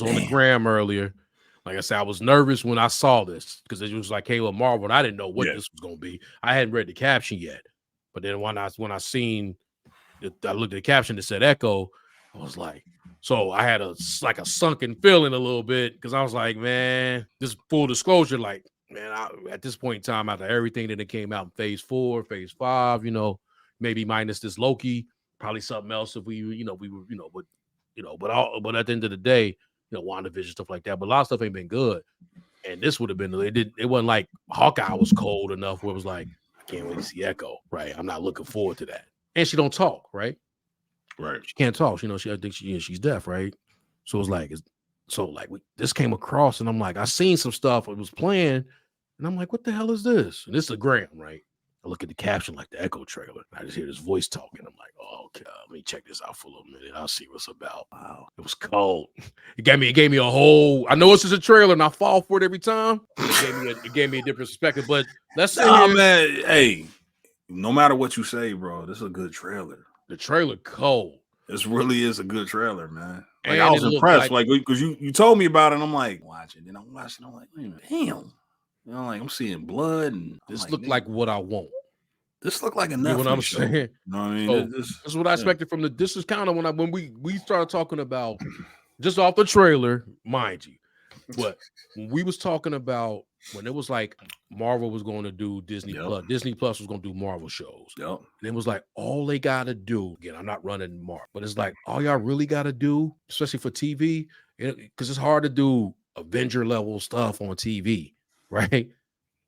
on the gram earlier. Like I said, I was nervous when I saw this because it was like Halo Marvel, and I didn't know what this was going to be. I hadn't read the caption yet, but then when I seen, I looked at the caption that said Echo, I was like, so I had a sunken feeling a little bit because I was like, man, this full disclosure, like, man, at this point in time, after everything that came out in Phase 4, Phase 5, maybe minus this Loki, probably something else if we were, but at the end of the day. WandaVision, stuff like that. But a lot of stuff ain't been good. And this would have been, it wasn't like Hawkeye was cold enough where it was like, I can't wait to see Echo, right? I'm not looking forward to that. And she don't talk, right? Right. She can't talk. I think she's deaf, right? So it's like, this came across and I'm like, I seen some stuff. It was playing and I'm like, what the hell is this? And this is a gram, right? I look at the caption like the Echo trailer. And I just hear this voice talking. I'm like, oh, okay, let me check this out for a little minute. I'll see what's about. Wow, it was cold. It gave me a whole. I know it's just a trailer, and I fall for it every time. It gave me a different perspective. But let's say, man, hey, no matter what you say, bro, this is a good trailer. The trailer cold. This really is a good trailer, man. Like I was impressed, like because you told me about it. And I'm like, watch it. Then I'm watching. I'm like, damn. Like I'm seeing blood, and this looked like what I want. This looked like a Netflix show. Saying? You know what I mean? So this is what I expected from this is kind of when we started talking about just off the trailer, mind you. But when we was talking about when it was like Marvel was going to do Disney Plus, Disney Plus was going to do Marvel shows. Yep. And it was like all they got to do. Again, I'm not running Marvel, but it's like all y'all really got to do, especially for TV, because it's hard to do Avenger level stuff on TV. Right.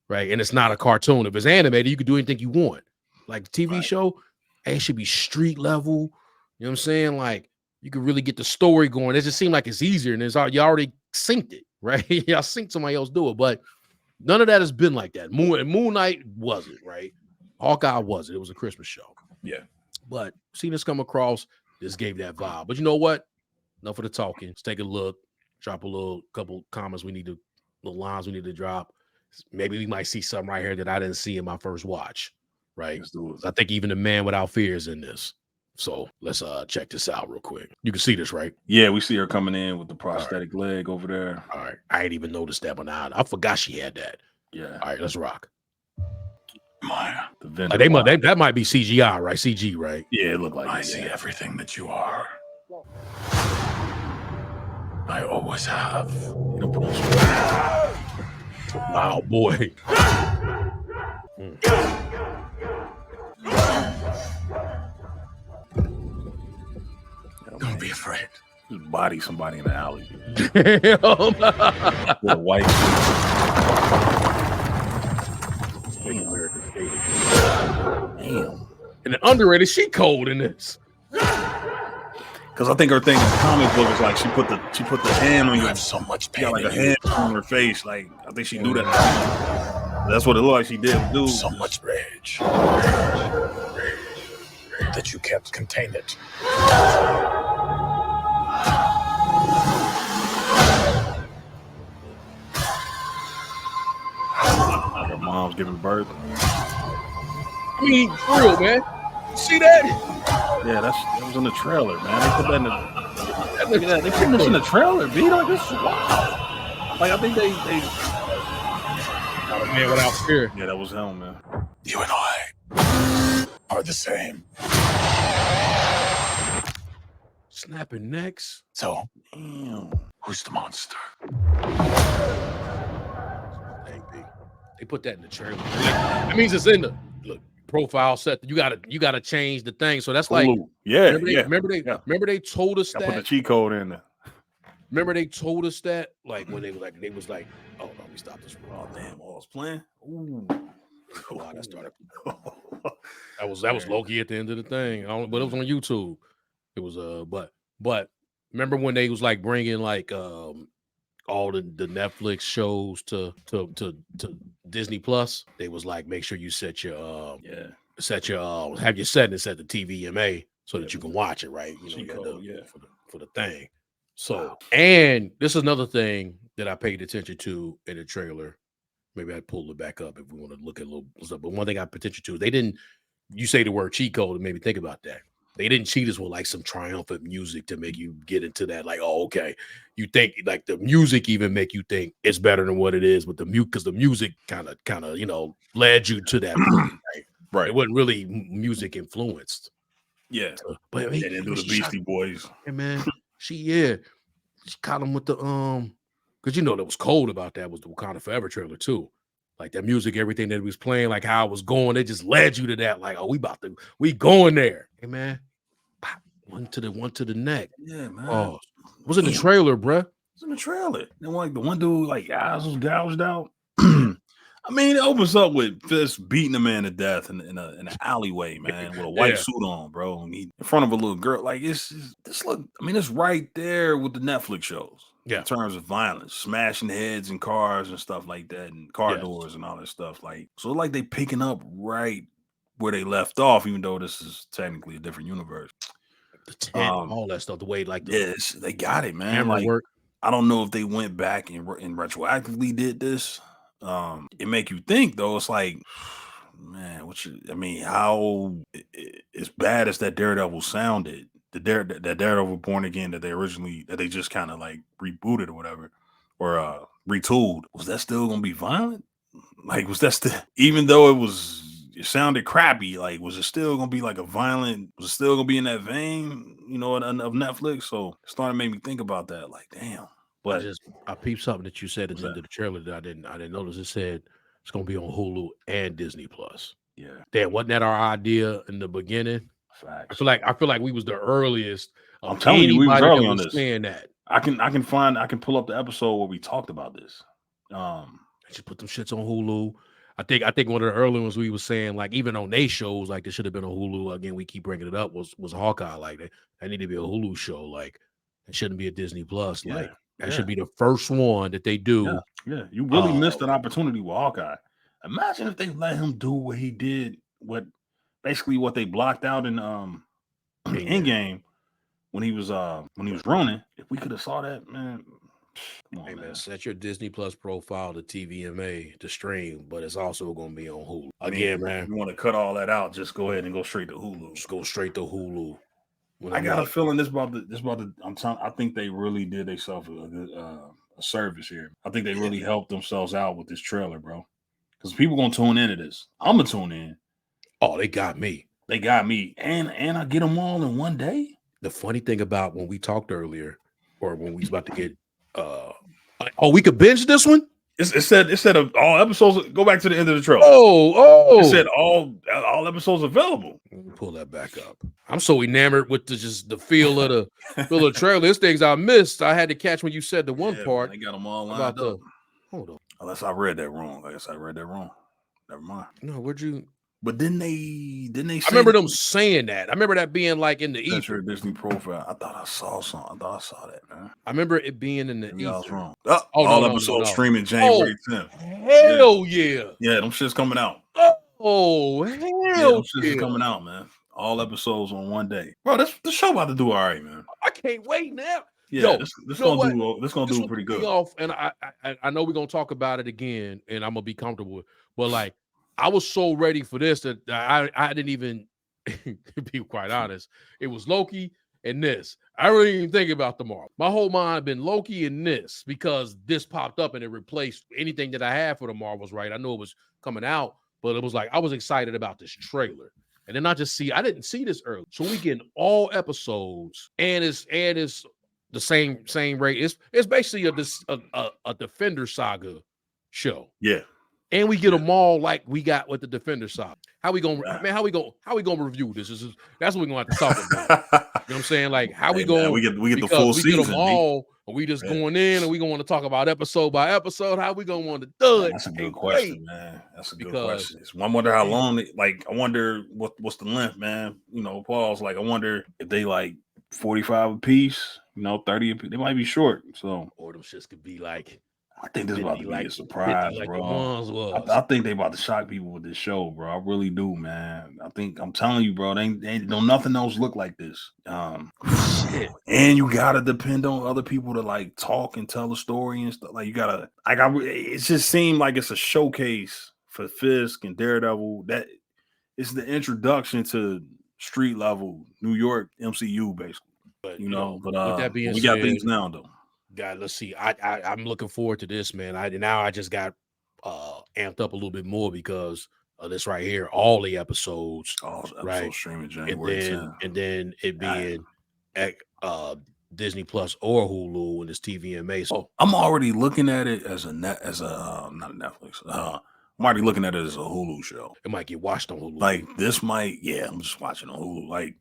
Right. And it's not a cartoon. If it's animated, you can do anything you want. Like the TV show, it should be street level. You know what I'm saying? Like you can really get the story going. It just seemed like it's easier and you already synced it, right? Y'all synced somebody else do it. But none of that has been like that. Moon Knight wasn't, right? Hawkeye wasn't. It was a Christmas show. Yeah. But seeing this come across, this gave that vibe. But you know what? Enough of the talking. Let's take a look. Drop a couple comments little lines we need to drop. Maybe we might see something right here that I didn't see in my first watch, right? I think even the Man Without Fear is in this. So let's check this out real quick. You can see this, right? Yeah, we see her coming in with the prosthetic leg over there. All right. I ain't even noticed that one out. I forgot she had that. Yeah. All right, let's rock. Maya. That might be CGI, right? CG, right? Yeah, it looked like I see everything that you are. I always have. Wow, boy. Don't be afraid. Just body somebody in the alley. Damn. With a white Damn. And the underrated, she cold in this. Because I think her thing in the comic book is like she put the hand on you. Have so much pain. Like a hand on her face. Like I think she knew that. That's what it looked like she did do. So much rage that you can't contain it. Her mom's giving birth. I mean, for real, man. See that? Yeah, that was in the trailer, man. They put that in the. They put this in the trailer, B. Like this. Wow. Like I think they. Got a Man Without Fear. Yeah, that was him, man. You and I are the same. Snapping necks. So, damn. Who's the monster? They put that in the trailer. That means it's in the profile set. You gotta change the thing. So that's like, remember they told us that. Put the cheat code in there. Remember they told us that, like when they was like, oh no, let me stop this. Oh damn, I was playing. Ooh. Wow, that started. that was Loki at the end of the thing. But it was on YouTube. It was but remember when they was like bringing like all the Netflix shows to Disney Plus? They was like, make sure you set your have your settings at the TVMA so that you can watch it, right? You know, for the thing. So, and this is another thing that I paid attention to in the trailer. Maybe I'd pull it back up if we want to look at a little stuff. But one thing I paid attention to, you say the word cheat code and maybe think about that. They didn't cheat us with like some triumphant music to make you get into that. Like, oh, okay. You think like the music even make you think it's better than what it is, but the because the music kind of led you to that point. Right. It wasn't really music influenced. Yeah. But They didn't do the Beastie Boys. Hey man, she caught him with the because that was cold about that was the Wakanda Forever trailer too. Like that music, everything that was playing, like how it was going, it just led you to that. Like, oh, we going there. Hey man, pop, one to the neck. Yeah, man. Oh, it was in the trailer, bruh. It was in the trailer. Then like the one dude, like eyes was gouged out. I mean, it opens up with Fist beating a man to death in an alleyway, man, with a white suit on, bro. I mean, in front of a little girl. Like this look. I mean, it's right there with the Netflix shows. Yeah. In terms of violence, smashing heads in cars and stuff like that, and car doors and all that stuff. Like, so like they picking up right where they left off, even though this is technically a different universe. The tent, all that stuff, the way like they got it, man. Camera like, work. I don't know if they went back and retroactively did this. It make you think though. It's like, man, how as bad as that Daredevil sounded, that Daredevil Born Again that they just kind of like rebooted or whatever, or retooled, was that still gonna be violent? Like, was that still, even though it sounded crappy, like, was it still gonna be like was it still gonna be in that vein, of Netflix? So it started to make me think about that, like, damn. But I peeped something that you said at the end of the trailer that I didn't notice. It said it's gonna be on Hulu and Disney Plus. Yeah. Damn, wasn't that our idea in the beginning? Facts. I feel like we was the earliest. I'm telling you, we was early on this. Saying that. I can pull up the episode where we talked about this. Just put them shits on Hulu. I think one of the early ones we was saying, like, even on they shows, like, they should have been on Hulu. Again, we keep bringing it up, was Hawkeye. Like, that need to be a Hulu show. Like, it shouldn't be a Disney Plus. Like, that should be the first one that they do. Yeah. You really missed an opportunity with Hawkeye. Imagine if they let him do what he did, what they blocked out in Endgame when he was running. If we could have saw that, man. Come on, man. Set your Disney Plus profile to TVMA to stream, but it's also going to be on Hulu. Again, man. You want to cut all that out, just go ahead and go straight to Hulu. Just go straight to Hulu. I got a feeling this about the. I think they really did themselves a service here. I think they really helped themselves out with this trailer, bro. Because people gonna tune into this. I'm gonna tune in. Oh, they got me. They got me, and I get them all in one day. The funny thing about when we talked earlier, or when we was about to get, we could binge this one. It said of all episodes. Go back to the end of the trailer. Oh! It said all episodes available. Let me pull that back up. I'm so enamored with the feel of the trailer. There's things I missed. I had to catch when you said the one part. I got them all lined up. Hold on. Unless I read that wrong. I guess I read that wrong. Never mind. No, where'd you? But didn't they? I remember them saying that. I remember that being like in the ether. That's your Disney profile. I thought I saw something. I thought I saw that, man. I remember it being in the ether. I was wrong. All episodes streaming January 10th. Hell yeah. Yeah, them shit's coming out. Oh, hell yeah. Them shit's coming out, man. All episodes on one day. Bro, the show about to do all right, man. I can't wait now. Yeah, this gonna do pretty good. And I know we're gonna talk about it again, and I'm gonna be comfortable with, but like, I was so ready for this that I didn't even be quite honest. It was Loki and this. I really didn't even think about tomorrow. My whole mind had been Loki and this because this popped up and it replaced anything that I had for the Marvels, right? I know it was coming out, but it was like I was excited about this trailer. And then I didn't see this early. So we getting all episodes and it's the same rate. It's basically a Defender Saga show. Yeah. And we get them all like we got with the Defender Saga. How we gonna review this? That's what we're gonna have to talk about. You know what I'm saying? Like how we going? We get the full season. Get them all. Are we just going in and we gonna want to talk about episode by episode? How we gonna want to do it? That's a good question, man. That's a good question. I wonder how long. I wonder what's the length, man. Pause. Like I wonder if they like 45 a piece. 30 a piece. They might be short. So or them shits could be like. I think this is about to be a surprise, bro. I think they about to shock people with this show, bro. I really do, man. I'm telling you, bro. They don't nothing else look like this. Shit. And you gotta depend on other people to like talk and tell the story and stuff. Like you gotta. It just seemed like it's a showcase for Fisk and Daredevil. That it's the introduction to street level New York MCU basically. But But with that being we said, got things now though. God, let's see. I'm looking forward to this, man. I just got amped up a little bit more because of this right here. All the episodes, right? Streaming January 10th. And then it being at Disney Plus or Hulu and it's TVMA. So I'm already looking at it as not a Netflix. I'm already looking at it as a Hulu show. It might get watched on Hulu. Like this might, I'm just watching on Hulu. Like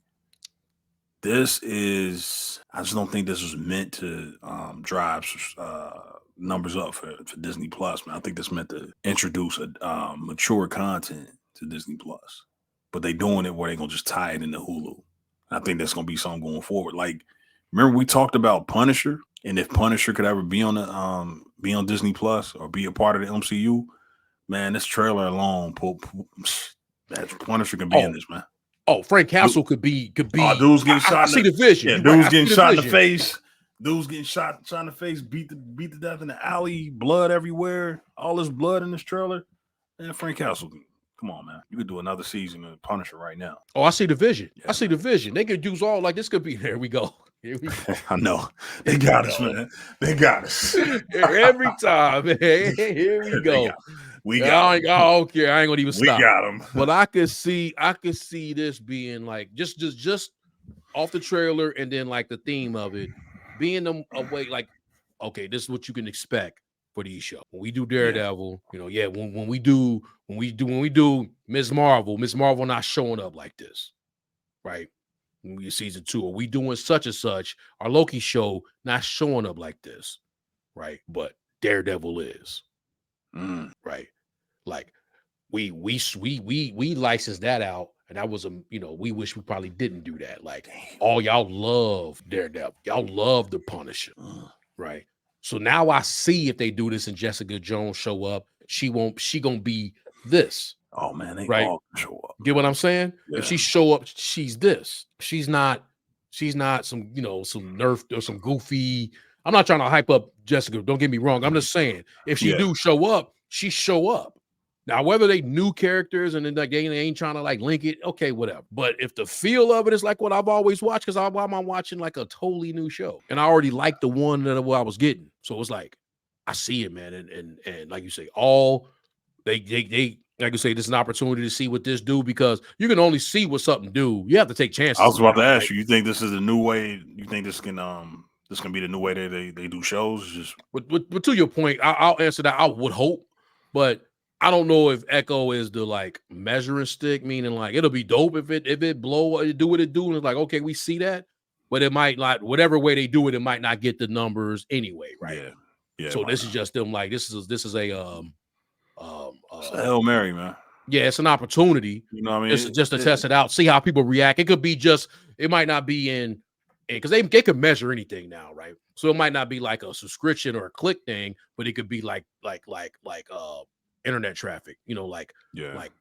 this is, I just don't think this was meant to drive numbers up for Disney Plus, man. I think this meant to introduce a mature content to Disney Plus, but they doing it where they gonna just tie it into Hulu. I think that's gonna be something going forward. Like, remember we talked about Punisher, and if Punisher could ever be on Disney Plus or be a part of the MCU, man, this trailer alone, that Punisher can be in this, man. Oh, Frank Castle could be. Oh, dude's getting shot. I see the vision. Yeah, dude's getting shot in the face. Dude's getting shot in the face, beat to death in the alley, blood everywhere. All this blood in this trailer. And Frank Castle, come on, man. You could do another season of Punisher right now. Oh, I see the vision. Yeah, I see the vision. They could use all like this could be. There we go. Here we go. I know. They got us, man. They got us. Every time, man. Here we go. We got I don't care. I ain't gonna even stop. We got them. But I could see this being like just off the trailer and then like the theme of it being a way like, okay, this is what you can expect for these shows. When we do Daredevil, when we do Ms. Marvel not showing up like this, right? When we season 2, are we doing such and such? Our Loki show not showing up like this, right? But Daredevil is, right? Like we licensed that out, and that was we wish we probably didn't do that. Like all y'all love Daredevil, y'all love the Punisher, right? So now I see if they do this and Jessica Jones show up, she gonna be this. Oh man, they right? all show up. Get what I'm saying? Yeah. If she show up, she's this. She's not some some nerf or some goofy. I'm not trying to hype up Jessica. Don't get me wrong. I'm just saying if she do show up, she show up. Now, whether they new characters and then like they ain't trying to like link it, okay, whatever. But if the feel of it is like what I've always watched, because I'm watching like a totally new show, and I already liked the one that I was getting, so it's like I see it, man, and like you say, all they like you say, this is an opportunity to see what this do because you can only see what something do. You have to take chances. I was about to ask you. You think this is a new way? You think this can be the new way that they do shows? Just but to your point, I'll answer that. I would hope, but I don't know if Echo is the like measuring stick, meaning like it'll be dope if it blow do what it do, and it's like okay, we see that, but it might not whatever way they do it, it might not get the numbers anyway, right? Yeah. So this is just them like this is a it's a Hail Mary, man. Yeah, it's an opportunity. You know what I mean? Just to test it out, see how people react. It could be it might not be in because they could measure anything now, right? So it might not be like a subscription or a click thing, but it could be like internet traffic, like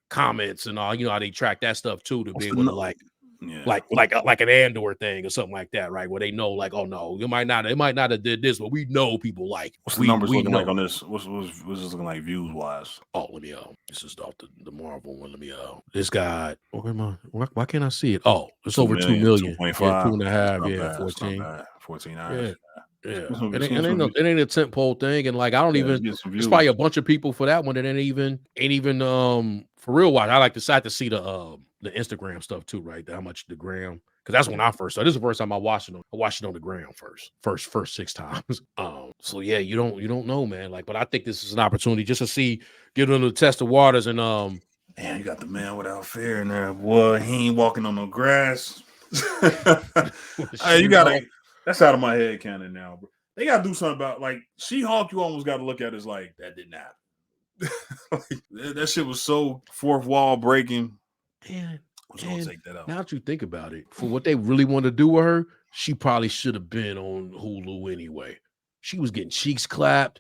comments and all, how they track that stuff too to be able to like an Andor thing or something like that, right? Where they know like, oh no, it might not have did this, but we know people like. What's the numbers looking like on this? What's this looking like views wise? Oh, let me this is off the Marvel one. Let me this got why can't I see it? Oh, it's over 2 million. 2.5. 2.5, 14. 14 hours. Yeah. It ain't a tent pole thing, and like I don't even. There's probably a bunch of people for that one that ain't even for real. Watch. I like to see the Instagram stuff too, right? How much the gram? Because that's when I first started. This is the first time I watched it on the gram first 6 times. So yeah, you don't know, man. Like, but I think this is an opportunity just to get them to test the waters and Man, you got the man without fear in there, boy. He ain't walking on no grass. Hey, you gotta. That's out of my head canon now, bro. They gotta do something about like She-Hulk. You almost got to look at it as like that didn't happen. That shit was so fourth wall breaking. Man, take that out. Now that you think about it, for what they really want to do with her, she probably should have been on Hulu anyway. She was getting cheeks clapped.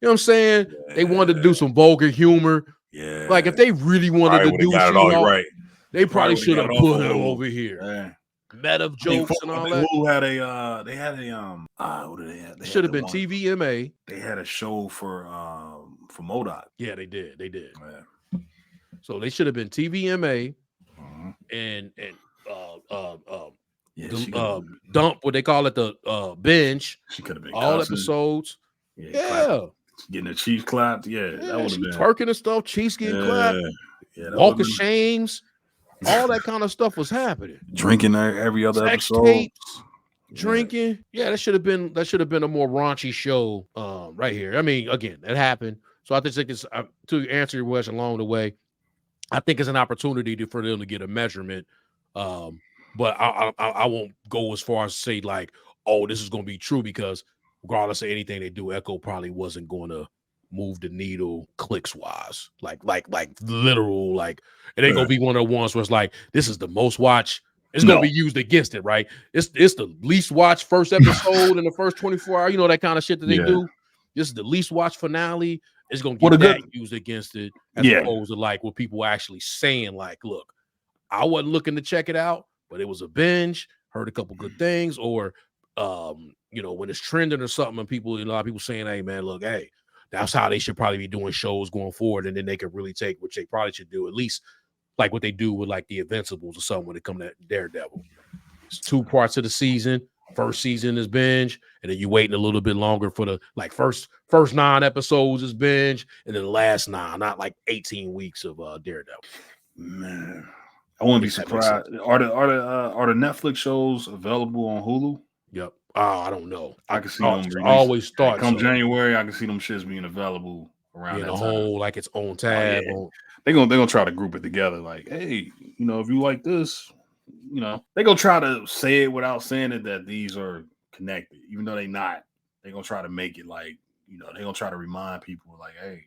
You know what I'm saying? Yeah. They wanted to do some vulgar humor. Yeah. Like if they really wanted to do She-Hulk, right. They probably should have put her over here. Yeah. Meta jokes and all that. Hulu had what did they have? Should have been TVMA. They had a show for MODOK. Yeah, they did. Yeah. So they should have been TVMA and dump, what they call it, the binge. She could have been all cussing. Episodes. Yeah. Getting the Chiefs clapped. Yeah, that would have been twerking and stuff, cheeks getting clapped. Yeah, Walk of shames. All that kind of stuff was happening. Drinking every other Sex episode. Tapes, drinking. Yeah, that should have been a more raunchy show right here. I mean, again, that happened. So I think it's to answer your question along the way, I think it's an opportunity for them to get a measurement. But I won't go as far as say like, oh, this is going to be true, because regardless of anything they do, Echo probably wasn't going to move the needle clicks wise, like literal, like it ain't gonna be one of the ones where it's like this is the most watched. It's gonna be used against it, right? It's the least watched first episode in the first 24 hours. You know, that kind of shit that they do. This is the least watched finale. It's gonna get that used against it, as opposed to like what people actually saying, like, look, I wasn't looking to check it out, but it was a binge, heard a couple good things, or you know, when it's trending or something, and people, a lot of people saying, hey man, look, hey, that's how they should probably be doing shows going forward, and then they could really take, which they probably should do, at least like what they do with like the Invincibles or something when it comes to Daredevil. It's 2 parts of the season. First season is binge, and then you waiting a little bit longer for the like first 9 episodes is binge, and then the last 9, not like 18 weeks of Daredevil. Man, I wouldn't be surprised. Are the Netflix shows available on Hulu? Yep. I don't know. I can see them always start come January. I can see them shits being available around that a time. whole like its own tab. They're gonna try to group it together. Like, hey, you know, if you like this, you know, they're gonna try to say it without saying it that these are connected, even though they're not. They're gonna try to make it like, you know, they're gonna try to remind people like, hey,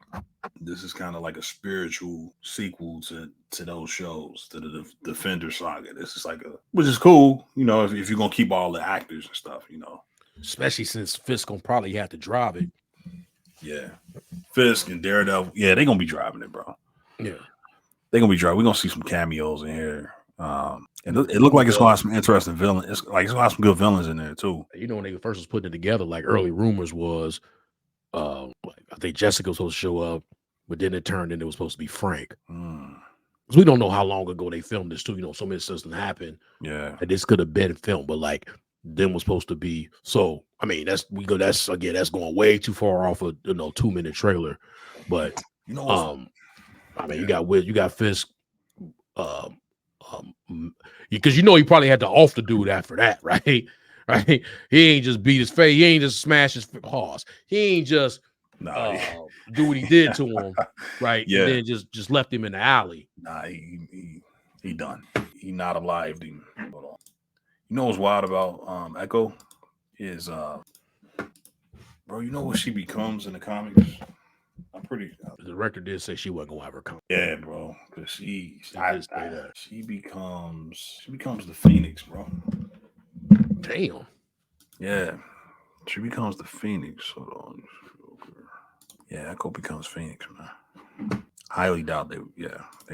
this is kind of like a spiritual sequel to those shows, to the Defender saga. This is like which is cool, you know, if you're gonna keep all the actors and stuff, you know. Especially since Fisk gonna probably have to drive it. Yeah. Fisk and Daredevil, yeah, they're gonna be driving it, bro. Yeah. They're gonna be driving. We're gonna see some cameos in here. And it looked like it's gonna have some interesting villains. It's gonna have some good villains in there too. You know, when they first was putting it together, like early rumors was like, I think Jessica was supposed to show up, but then it turned into it was supposed to be Frank. Because we don't know how long ago they filmed this too. You know, so many stuff happened. Yeah. And this could have been filmed, but like them was supposed to be. So I mean, that's going way too far off a 2-minute trailer. But you know, I mean, you got Fisk, because you know he probably had to off the dude after that, right? Right? He ain't just beat his face. He ain't just smash his paws. He ain't just do what he did to him, right? Yeah. And then just left him in the alley. Nah, he done. He not alive. You know what's wild about Echo is bro, you know what she becomes in the comics? I'm pretty. The director did say she wasn't gonna ever come. Yeah, bro, because she becomes the Phoenix, bro. Damn. Yeah, she becomes the Phoenix. Hold on. Yeah, Echo becomes Phoenix, man. Highly doubt they're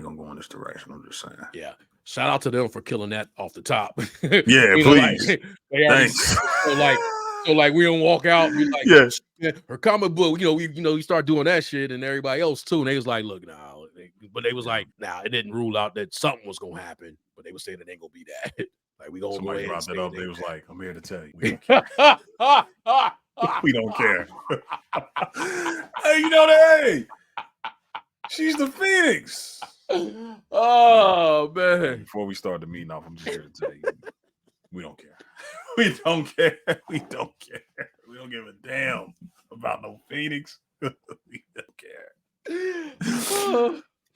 gonna go in this direction. I'm just saying. Yeah. Shout out to them for killing that off the top. Yeah, please. Thanks. So like we don't walk out and be like, yeah, her comic book, you start doing that shit, and everybody else too. And they was like, look, nah. But they was like, nah, it didn't rule out that something was gonna happen. But they were saying it ain't gonna be that. Like we gonna somebody go brought that up. They was like, I'm here to tell you. We don't care. Hey, you know that? Hey, she's the Phoenix. Oh man! Before we start the meeting off, I'm just here to tell you, we don't care. We don't care. We don't care. We don't give a damn about no Phoenix. We don't care.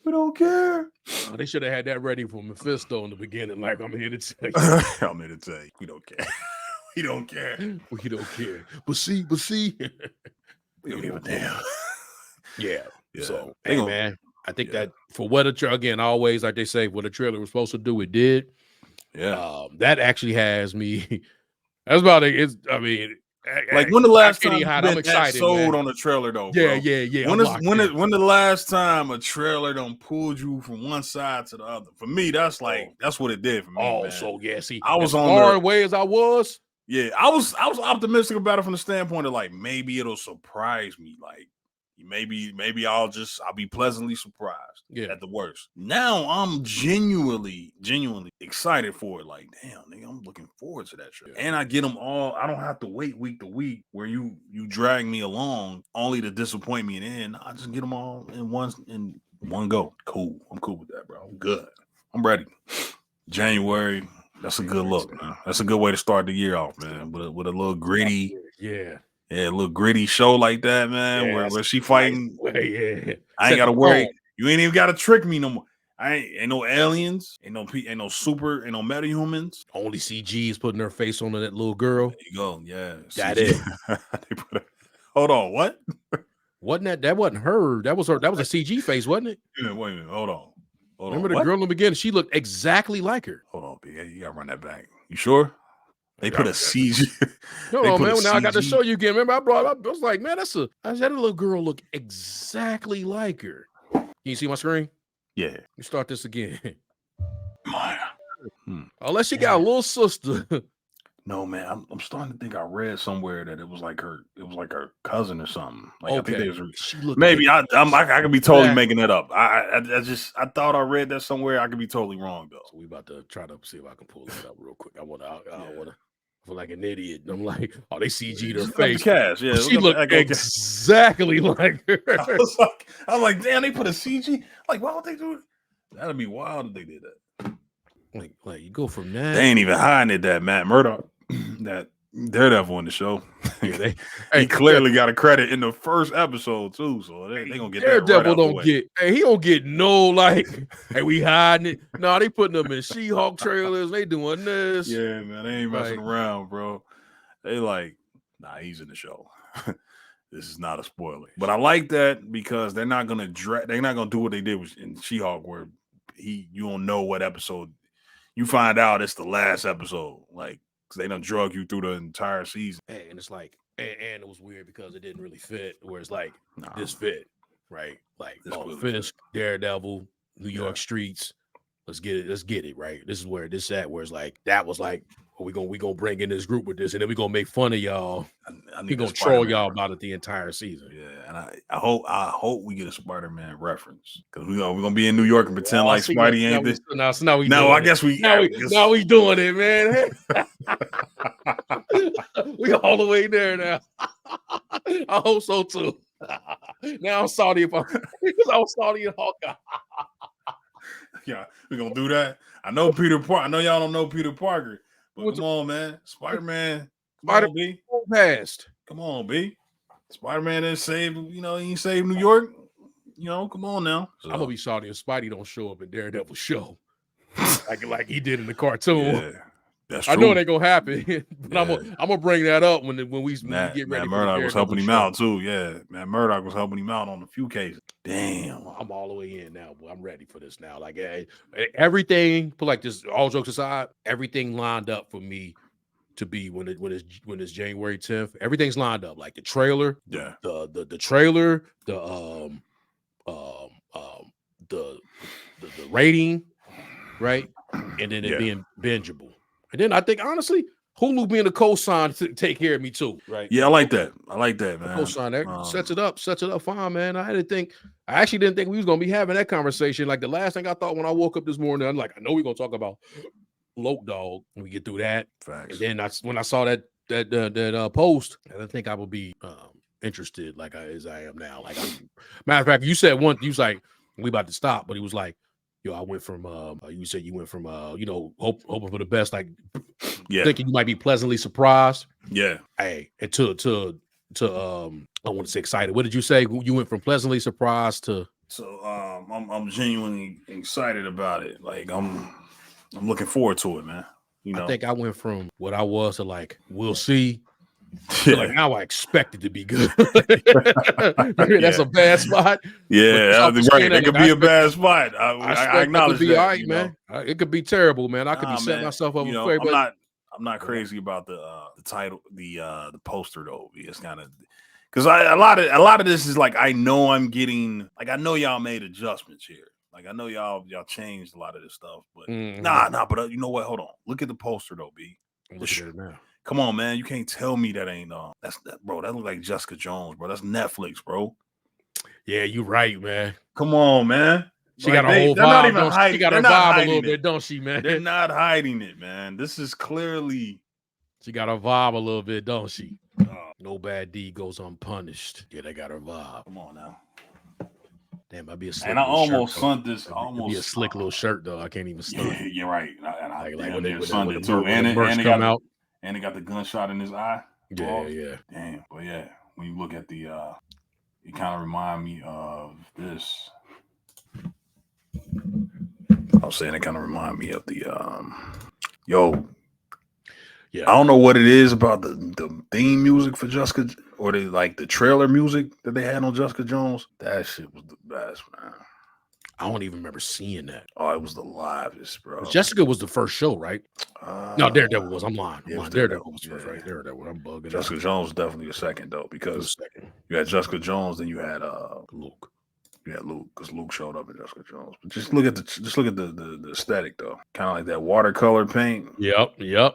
We don't care. They should have had that ready for Mephisto in the beginning. Like, I'm here to tell you. I'm here to tell you. We don't care. We don't care. We don't care. But see. We don't give a damn. Yeah. So, hey, man, I think that for what again, always, like they say, what a trailer was supposed to do, it did. Yeah. That actually has me. That's about it. I mean, like when the last time I'm excited, sold on a trailer though, bro. Yeah. When the last time a trailer done pulled you from one side to the other? For me, that's what it did for me. Oh, man. so yeah, see, I was as far away as I was. Yeah, I was optimistic about it from the standpoint of like maybe it'll surprise me. Like, Maybe I'll be pleasantly surprised at the worst. Now I'm genuinely excited for it. Like, damn, nigga, I'm looking forward to that shit. And I get them all. I don't have to wait week to week where you drag me along only to disappoint me in the end. I just get them all in one go. Cool. I'm cool with that, bro. I'm good. I'm ready. January. That's a good look, man. That's a good way to start the year off, man. With a little gritty. Yeah. Yeah, a little gritty show like that, man, where she fighting. Nice. I ain't got to worry. You ain't even got to trick me no more. Ain't no aliens, ain't no metahumans. Only CG's putting her face on that little girl. There you go. Yeah. That is. Hold on, what? That wasn't her. That was a CG face, wasn't it? Yeah, wait a minute. Hold on. Remember the girl in the beginning? She looked exactly like her. Hold on, B. You gotta run that back. You sure? They put a CG. No, man. Now I got to show you again. Remember, I was like, man, that little girl look exactly like her. Can you see my screen? Yeah. Let me start this again. Maya. Unless she got a little sister. No, man. I'm starting to think I read somewhere that it was like her cousin or something. Like, okay. I think she looked maybe I could be totally making that up. I thought I read that somewhere. I could be totally wrong though. So we about to try to see if I can pull that up real quick. I feel like an idiot. I'm like, oh, they CG'd her face. Yeah, she looked exactly like her. I was like, damn, they put a CG. Like, why would they do it? That'd be wild if they did that. Like you go from that. They ain't even hiding it that Matt Murdock, that Daredevil in the show. He clearly got a credit in the first episode too. So they gonna get Daredevil he don't get no like. Hey, we hiding it. No, they putting them in She-Hulk trailers. They doing this. Yeah, man, they ain't messing around, bro. They like, nah, he's in the show. This is not a spoiler, but I like that because they're not gonna do what they did in She-Hulk, where you don't know what episode. You find out it's the last episode, like, because they done drug you through the entire season. Hey, and it's like, and it was weird because it didn't really fit. Where it's like, this fit, right? Like, Fisk, Daredevil, New York streets. Let's get it, right? This is where this at. Where it's like that was like, we gonna bring in this group with this, and then we gonna make fun of y'all. We gonna troll y'all about it the entire season. Yeah, and I hope we get a Spider-Man reference because we're gonna be in New York and pretend like Spidey ain't this. Now we doing it, man. We all the way there now. I hope so too. Now I'm salty because I was salty in Hawkeye. Yeah, we're gonna do that. I know y'all don't know Peter Parker, but come on, man. Spider-Man. Spider-Man passed. Come on, B. Spider-Man didn't save, he ain't saved New York. Come on now. So, I'm gonna be salty if Spidey don't show up at Daredevil's show. like he did in the cartoon. Yeah, that's true. I know it ain't gonna happen, but I'm gonna bring that up when we get ready. Matt Murdock was helping him out too. Yeah, Matt Murdock was helping him out on a few cases. Damn, I'm all the way in now, but I'm ready for this now. Like everything, put like this. All jokes aside, everything lined up for me to be when it's January 10th. Everything's lined up. Like the trailer, the trailer, the rating, right, and then it being bingeable. And then I think honestly, Hulu being a co-sign to take care of me too, right? Yeah, I like that, man. Co-sign that sets it up fine, man. I actually didn't think we was gonna be having that conversation. Like the last thing I thought when I woke up this morning, I'm like, I know we're gonna talk about Loke Dog when we get through that. Facts. And then when I saw that post, I didn't think I would be interested as I am now. Like, matter of fact, you said one, you was like, we about to stop, but he was like, yo, I went from you said you went from hoping for the best, like thinking you might be pleasantly surprised. Yeah. Hey, and to I want to say excited. What did you say? You went from pleasantly surprised to I'm genuinely excited about it. Like I'm looking forward to it, man. I think I went from what I was to like, we'll see. Like now I expect it to be good. Maybe that's a bad spot. Yeah, right. It could be a bad spot. I acknowledge that. All right, man. It could be terrible, man. I could be setting myself up. I'm not crazy about the title, the poster though. It's kind of because a lot of this is like I know y'all made adjustments here. Like I know y'all changed a lot of this stuff, but but you know what? Hold on. Look at the poster though, B. Look at it now. Come on, man. You can't tell me that ain't bro. That look like Jessica Jones, bro. That's Netflix, bro. Yeah, you right, man. Come on, man. She got a whole they're not vibe. even hiding. She got They're her not vibe a hiding little it. bit, don't she, man? They're not hiding it, man. This is clearly. She got her vibe a little bit, don't she? No bad deed goes unpunished. Yeah, they got her vibe. Come on now. Damn, that'd be a slick And I little almost shirt, stunned this. It'd be a slick little shirt, though. I can't even stun. Yeah, you're right. And Like when the merch come out. And they got the gunshot in his eye. Yeah. Damn. But yeah, when you look at the it kind of remind me of this. I was saying it kind of remind me of the yeah. I don't know what it is about the theme music for Jessica, or the trailer music that they had on Jessica Jones. That shit was the best, man. I don't even remember seeing that. Oh, it was the livest, bro. Jessica was the first show, right? No, Daredevil was. I'm lying. Daredevil was first, right? Daredevil. I'm bugging. Jessica Jones was definitely a second, though, because you had Jessica Jones, then you had Luke. Yeah, Luke, because Luke showed up in Jessica Jones. But just look at the aesthetic, though. Kind of like that watercolor paint. Yep. Yeah,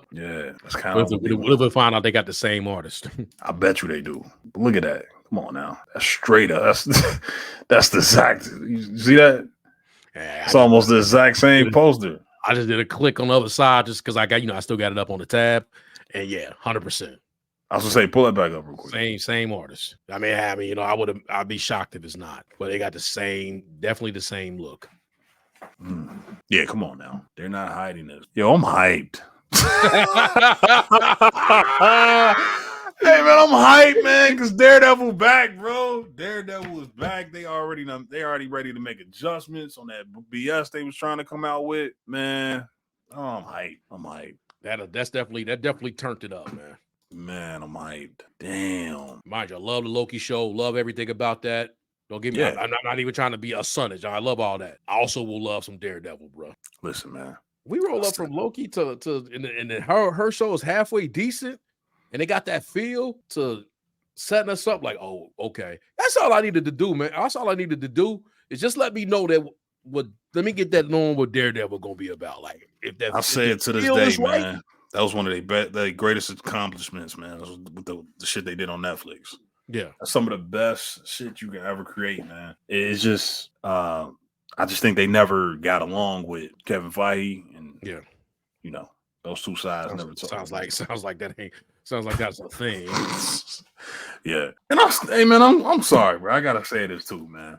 that's kind of. What if we find out they got the same artist? I bet you they do. But look at that. Come on now. That's straight up. That's the exact. You see that? Yeah, it's almost the exact same poster. I just did a click on the other side just because I got, I still got it up on the tab. And yeah, 100%. I was gonna say, pull it back up real quick. Same artist. I'd be shocked if it's not, but they got definitely the same look. Yeah, come on now. They're not hiding this. Yo, I'm hyped. Hey man, I'm hyped, man, because Daredevil back, bro. Daredevil is back. They already ready to make adjustments on that BS they was trying to come out with. Man, I'm hyped. That definitely turned it up, man. Man, I'm hyped. Damn. Mind you, I love the Loki show. Love everything about that. Don't get me. I'm not even trying to be a sunnage. I love all that. I also will love some Daredevil, bro. Listen, man. We roll up from Loki to her show is halfway decent, and they got that feel to setting us up like, oh, okay. That's all I needed to do, man. That's all I needed to do is just let me know that let me get that knowing what Daredevil gonna be about. Like if that I'll say it to this day, man. That was one of their greatest accomplishments, man. With the shit they did on Netflix. Yeah. That's some of the best shit you can ever create, man. It's just I just think they never got along with Kevin Feige and those two sides never talk. Sounds like that's a thing. Yeah. And I'm sorry, bro. I gotta say this too, man.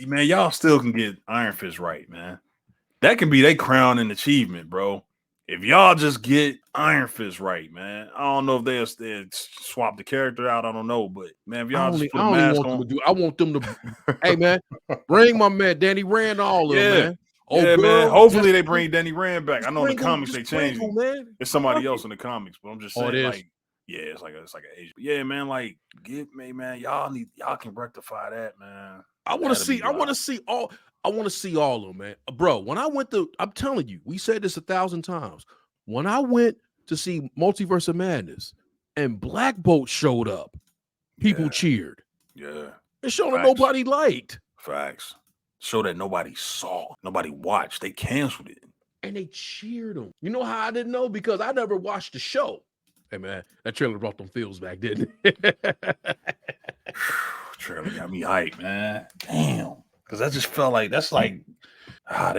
Man, y'all still can get Iron Fist right, man. That can be their crowning achievement, bro. If y'all just get Iron Fist right, man, I don't know if they'll swap the character out. I don't know, but man, if y'all just put a mask on, I want them to. Hey, man, bring my man Danny Rand all of them, man. Man. Hopefully they bring Danny Rand back. I know in the comics they changed him. It's somebody else in the comics, but I'm just saying, it's like an Asian. Yeah, man, get me, man. Y'all can rectify that, man. I want to see all of them, man. Bro, when I went I'm telling you, we said this 1,000 times. When I went to see Multiverse of Madness and Black Bolt showed up, people cheered. Yeah. It's show that nobody liked. Facts. Show that nobody saw, nobody watched. They canceled it. And they cheered him. You know how I didn't know? Because I never watched the show. Hey, man, that trailer brought them feels back, didn't it? Trailer got me hyped, man. Damn. Because that just felt like they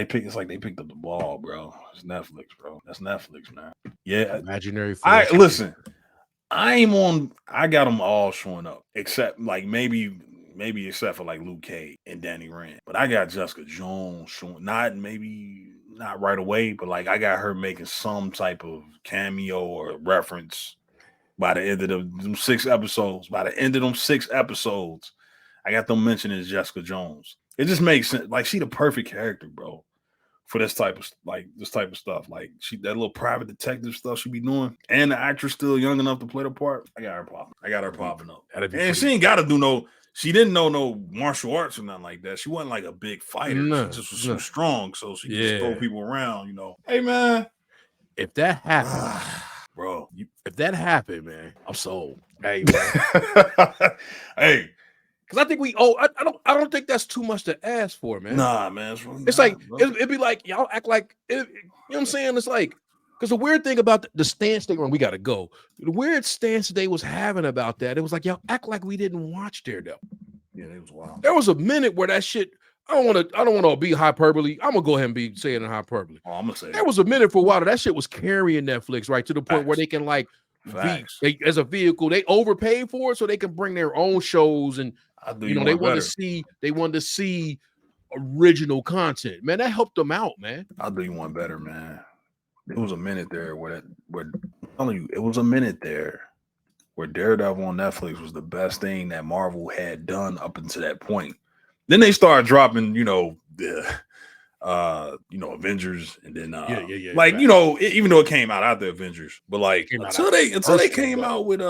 picked up the ball, bro. It's Netflix, bro. That's Netflix, man. Yeah. Imaginary. Listen, I got them all showing up, except maybe except for Luke Cage and Danny Rand. But I got Jessica Jones showing, not right away, but I got her making some type of cameo or reference by the end of them 6 episodes. By the end of them 6 episodes, I got them mentioning Jessica Jones. It just makes sense. She the perfect character, bro, for this type of stuff. That little private detective stuff she be doing, and the actress still young enough to play the part. I got her popping up, and she ain't got to do no. She didn't know no martial arts or nothing like that. She wasn't a big fighter. No, she just was so strong, so she could just throw people around. Hey man, if that happened, bro, if that happened, man, I'm sold. Hey, man. Hey. Because I think I don't think that's too much to ask for, man. Nah, man. It's it'd be like y'all act like you know what I'm saying? It's because the weird thing about the stance we gotta go. The weird stance they was having about that, it was y'all act like we didn't watch Daredevil. Yeah, it was wild. There was a minute where that shit. I don't want to be hyperbole. I'm gonna go ahead and be saying in hyperbole. Oh, I'm gonna say there was a minute for a while that shit was carrying Netflix, right, to the point where they can like as a vehicle, they overpaid for it so they can bring their own shows, and they wanted to see original content. Man, that helped them out, man. I'll do you one better, man. It was a minute there where I'm telling you, it was a minute there where Daredevil on Netflix was the best thing that Marvel had done up until that point. Then they started dropping, the Avengers, and then like right. Even though it came out after Avengers, but like until they came out with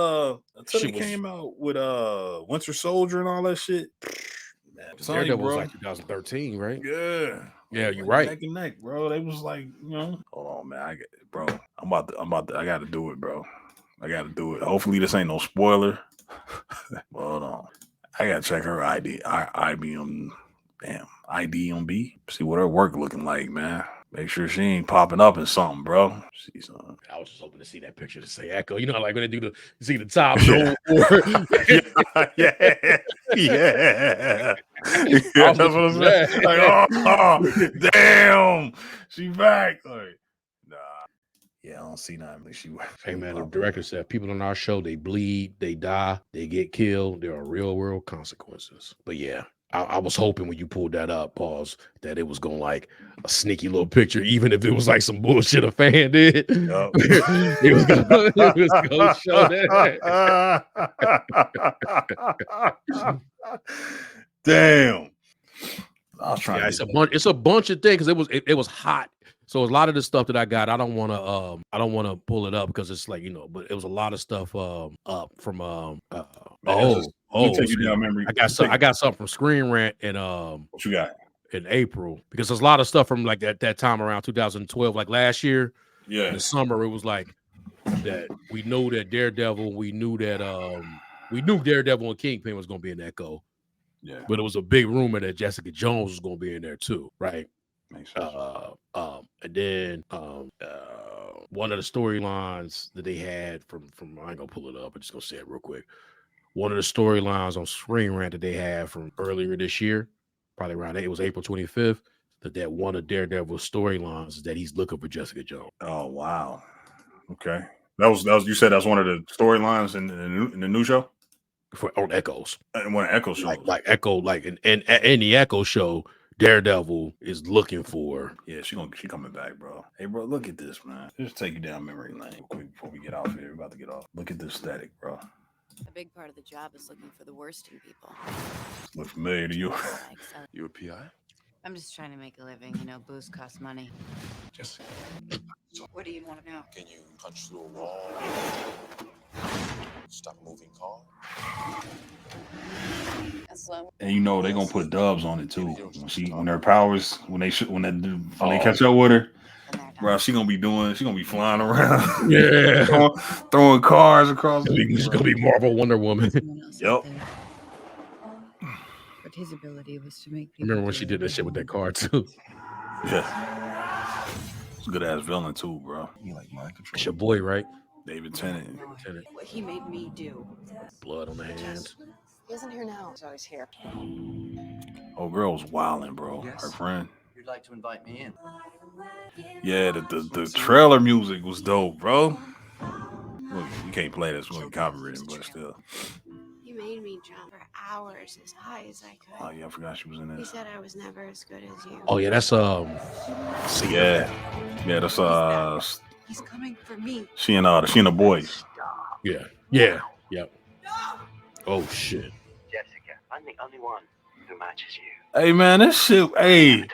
Winter Soldier and all that shit. Man, Daredevil was like 2013, right? Yeah, you're right. Neck and neck, bro. They was like, hold on, man. I got to do it, bro. I got to do it. Hopefully this ain't no spoiler. Hold on. I got to check her ID on B. See what her work looking like, man. Make sure she ain't popping up in something, bro. See something. I was just hoping to see that picture to say Echo. Like when they do see the top. Yeah. That's what I'm saying. Like, oh, damn, she back. Like, nah. Yeah, I don't see nothing. Hey man, the director said people on our show, they bleed, they die, they get killed. There are real world consequences. But yeah. I was hoping when you pulled that up, pause, that it was going like a sneaky little picture, even if it was like some bullshit a fan did. Yep. it was going to show that. Damn. I was trying. Yeah, it's a bunch of things because it was hot. So a lot of the stuff that I got, I don't want to pull it up because it's like but it was a lot of stuff up from take you down memory. I got something from Screen Rant and what you got in April, because there's a lot of stuff from like that time around 2012, like last year. Yeah, in the summer it was like that. We knew that Daredevil. We knew Daredevil and Kingpin was going to be in Echo. Yeah, but it was a big rumor that Jessica Jones was going to be in there too, right? Makes sense. And then one of the storylines that they had from I ain't gonna pull it up. I'm just gonna say it real quick. One of the storylines on Screen Rant that they had from earlier this year, probably around it was April 25th, that one of Daredevil's storylines is that he's looking for Jessica Jones. Oh wow, okay. That was you said that's one of the storylines in the new show on Echoes. And one of Echo shows, like Echo, like in the Echo show. Daredevil is looking for. Yeah, she coming back, bro. Hey, bro, look at this, man. Just take you down memory lane real quick before we get off here. We're about to get off. Look at this static, bro. A big part of the job is looking for the worst in people. Look familiar to you? You a PI? I'm just trying to make a living. Booze costs money. Jessica. What do you want to know? Can you punch through a wall? Stop moving car? And they're gonna put dubs on it too. When her powers, when they catch up with her, bro, she gonna be flying around. Yeah, throwing cars across. It's gonna be Marvel Wonder Woman. Yep. But his ability was to make people. Remember when she did that shit with that car too? Yeah. It's a good ass villain too, bro. You like mind control? It's your boy, right? David Tennant. What he made me do. Blood on the hands. He isn't here now. He's always here. Oh, girl was wilding, bro. Yes. Her friend. You'd like to invite me in? Yeah, the trailer music was dope, bro. Look, you can't play this when copywritten, but still. He made me jump for hours as high as I could. Oh yeah, I forgot she was in He there. said I was never as good as you. Oh yeah, that's Yeah, that's He's coming for me. She and the boys. Yeah. Yep. Oh shit. Jessica, I'm the only one who matches you. Hey man, this shit. Hey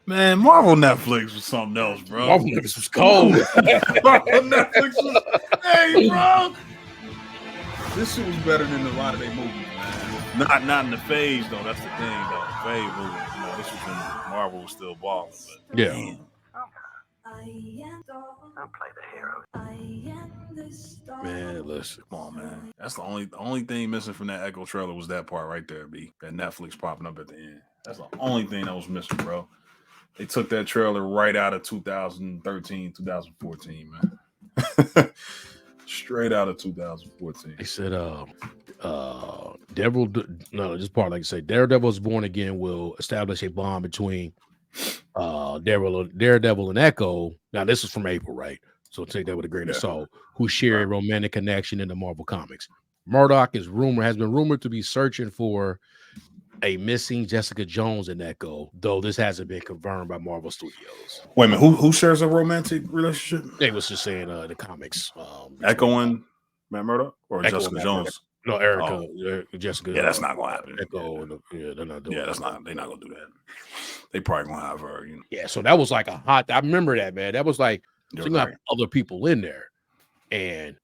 man, Marvel Netflix was something else, bro. Marvel Netflix was cold. Marvel Netflix was. Hey, bro. This shit was better than a lot of their movies, man. Not in the phase though. That's the thing though. The phase movies. This was when Marvel was still balling. But yeah. Damn. Don't play the hero. Man, listen. Come on, man. That's the only thing missing from that Echo trailer was that part right there, B. That Netflix popping up at the end. That's the only thing that was missing, bro. They took that trailer right out of 2013, 2014, man. Straight out of 2014. They said Just part like I say, Daredevil is born again will establish a bond between Daredevil and Echo. Now this is from April, right? So take that with a grain of salt. Who share a romantic connection in the Marvel comics. Murdoch has been rumored to be searching for a missing Jessica Jones in Echo, though this hasn't been confirmed by Marvel Studios. Wait a minute, who shares a romantic relationship? They was just saying the comics. Echo and Matt Murdock or Echo Jessica Jones? No, Erica, Jessica. Yeah, that's not gonna happen. Echo, they're not doing. Yeah, they're not gonna do that. They probably gonna have her. You know. Yeah, so that was like a hot. I remember that, man. That was like so you have other people in there, and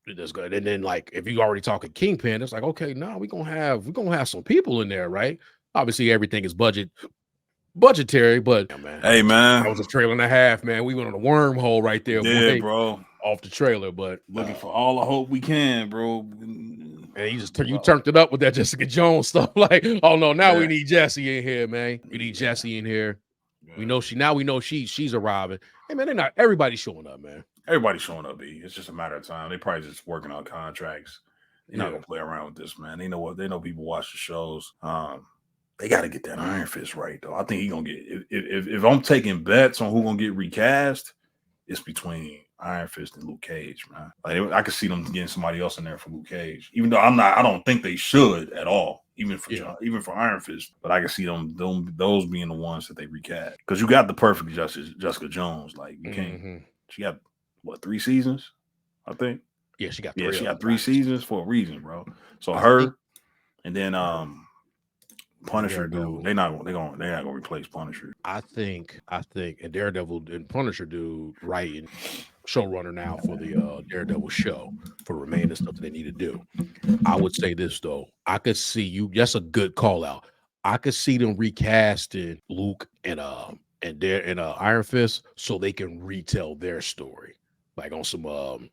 that's good. And then like if you already talking Kingpin, it's like okay, now we're gonna have some people in there, right? Obviously, everything is budgetary, but yeah, man, hey man, that was a trailer and a half, man. We went on a wormhole right there, yeah, bro, off the trailer, but looking for all the hope we can, bro. And you turned it up with that Jessica Jones stuff. Like, oh no, now we need Jesse in here, man. We need Jesse in here. Yeah. We know she's arriving. Hey man, everybody's showing up, man. Everybody's showing up, B. It's just a matter of time. They probably just working on contracts. They're not gonna play around with this, man. They know people watch the shows. They got to get that Iron Fist right, though. I think he's gonna get. If I'm taking bets on who's gonna get recast, it's between Iron Fist and Luke Cage, man. Like I could see them getting somebody else in there for Luke Cage, even though I don't think they should at all, even for Iron Fist. But I can see those being the ones that they recast because you got the perfect Jessica Jones. Like you can't. She got what 3 seasons, I think. Yeah, she got 3. Yeah, she got 3 seasons for a reason, bro. So her, and then Punisher, dude, they're not gonna replace Punisher. I think, and Daredevil and Punisher dude writing showrunner now for the Daredevil show for the remaining stuff that they need to do. I would say this though, I could see you. That's a good call out. I could see them recasting Luke and Iron Fist so they can retell their story, like on some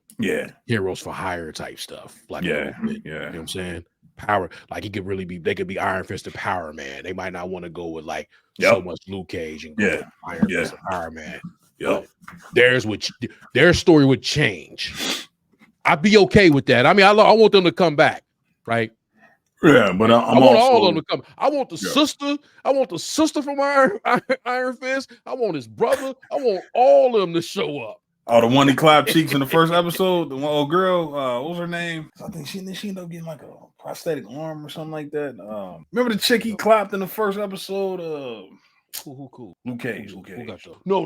Heroes for Hire type stuff. Like you know what I'm saying. Power, like they could be Iron Fist and Power Man. They might not want to go with like so much Luke Cage and go with Iron Fist and Power Man. Their story would change. I'd be okay with that. I mean, I want them to come back, right? Yeah, but I want all of them to come. I want the sister. I want the sister from Iron Fist. I want his brother. I want all of them to show up. Oh, the one he clapped cheeks in the first episode, the one old girl, what was her name? I think she ended up getting like a prosthetic arm or something like that. Remember the chick he clapped in the first episode? Cool. Luke Cage. Who got the... No.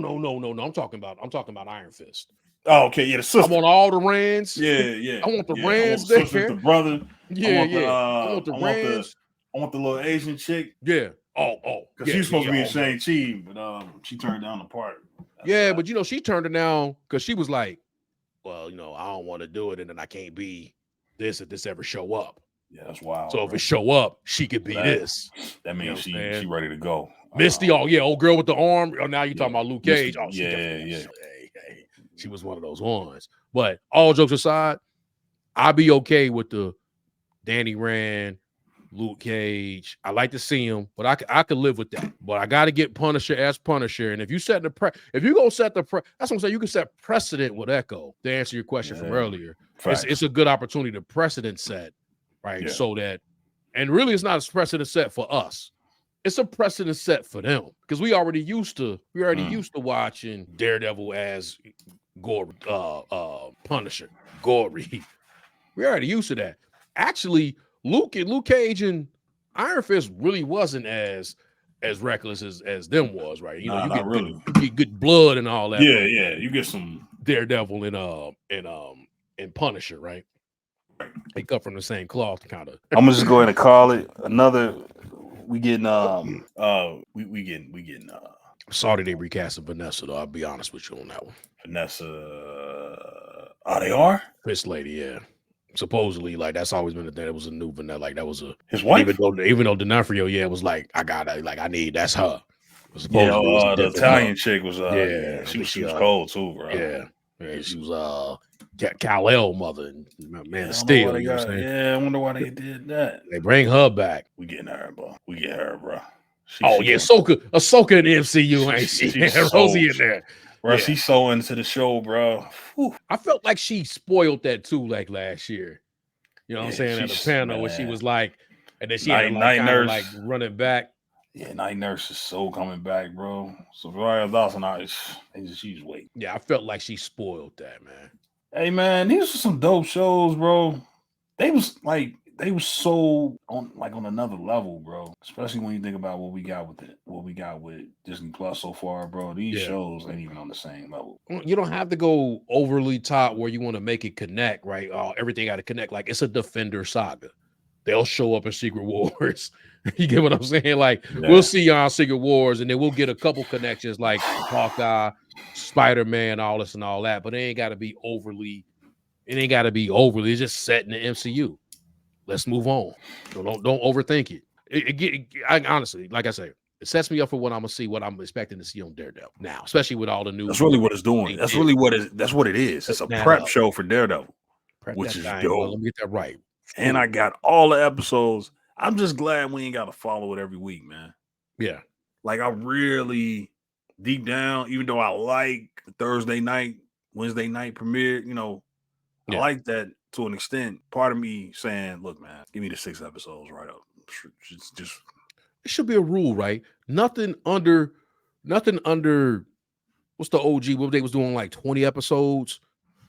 I'm talking about Iron Fist. Oh, okay, yeah, the sister. I want all the Rands. Yeah. I want the Rands there. The brother. I want the Rands. I want the little Asian chick. Yeah. Oh. Because she was supposed to be in Shang-Chi, but she turned down the part. But she turned it down because she was like, well, I don't want to do it, and then I can't be this if this ever show up. Yeah, that's wild. So if it show up, she could be this. That means she ready to go. Misty, old girl with the arm. Oh, now you're talking about Luke Cage. Misty, Hey. She was one of those ones. But all jokes aside, I'd be okay with the Danny Rand, Luke Cage. I like to see him, but I could live with that. But I got to get Punisher as Punisher. And if you set if you're gonna set that's what I'm saying. You can set precedent with Echo. To answer your question from earlier, it's a good opportunity to precedent set, right? Yeah. So that, and really, it's not a precedent set for us. It's a precedent set for them because we already used to watching Daredevil as Punisher, gory. We already used to that. Actually, Luke Cage and Iron Fist really wasn't as reckless as them was, right? You get good blood and all that. Yeah. You get some Daredevil and Punisher, right? They cut from the same cloth, kind of. I'm gonna just go ahead and call it another. We getting we getting Sorry they recasted Vanessa though. I'll be honest with you on that one. Vanessa, they are Fist Lady, yeah. Supposedly, like that's always been the thing. It was a new Vanessa, like that was his wife. Even though D'Onofrio, it was like I need that's her. The Italian chick was she was cold too, bro. Yeah, she was Kal-El mother and Man of Steel. You know what I'm saying? Yeah, I wonder why they did that. They bring her back. We getting her, bro. Ahsoka in the MCU, ain't she? Rosie in there. Bro, she's so into the show, bro. Whew. I felt like she spoiled that too, like last year. You know what I'm Yeah, saying? At a she's panel where she man. was like, and then she had to like Night kind of like nurse. running back. Yeah, Night Nurse is so coming back, bro. So Royal Dawson, she's waiting. Yeah, I felt like she spoiled that, man. Hey man, these are some dope shows, bro. They was so on another level, bro. Especially when you think about what we got with Disney Plus so far, bro. These shows ain't even on the same level. You don't have to go overly top where you want to make it connect, right? Oh, everything got to connect. Like it's a Defender saga. They'll show up in Secret Wars. You get what I'm saying? Like we'll see y'all in Secret Wars, and then we'll get a couple connections like Hawkeye, Spider-Man, all this and all that. But it ain't got to be overly. It ain't got to be overly. It's just set in the MCU. Let's move on. Don't overthink it. I honestly, like I say, it sets me up for what I'm gonna see, what I'm expecting to see on Daredevil now, especially with all the new. That's really what it's doing. That's what it is. It's a prep show for Daredevil, which is dope. Well, let me get that right. And I got all the episodes. I'm just glad we ain't got to follow it every week, man. Yeah. Like I really deep down, even though I like the Thursday night, Wednesday night premiere, I like that to an extent. Part of me saying, look, man, give me the 6 episodes right up. Just it should be a rule, right? Nothing under what's the OG? What they was doing like 20 episodes.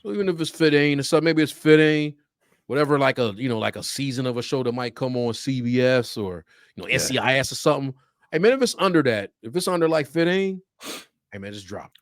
So even if it's fitting or something, maybe it's fitting. Whatever, like a season of a show that might come on CBS or NCIS or something. Hey man, if it's under that, if it's under like 15, hey man, just drop.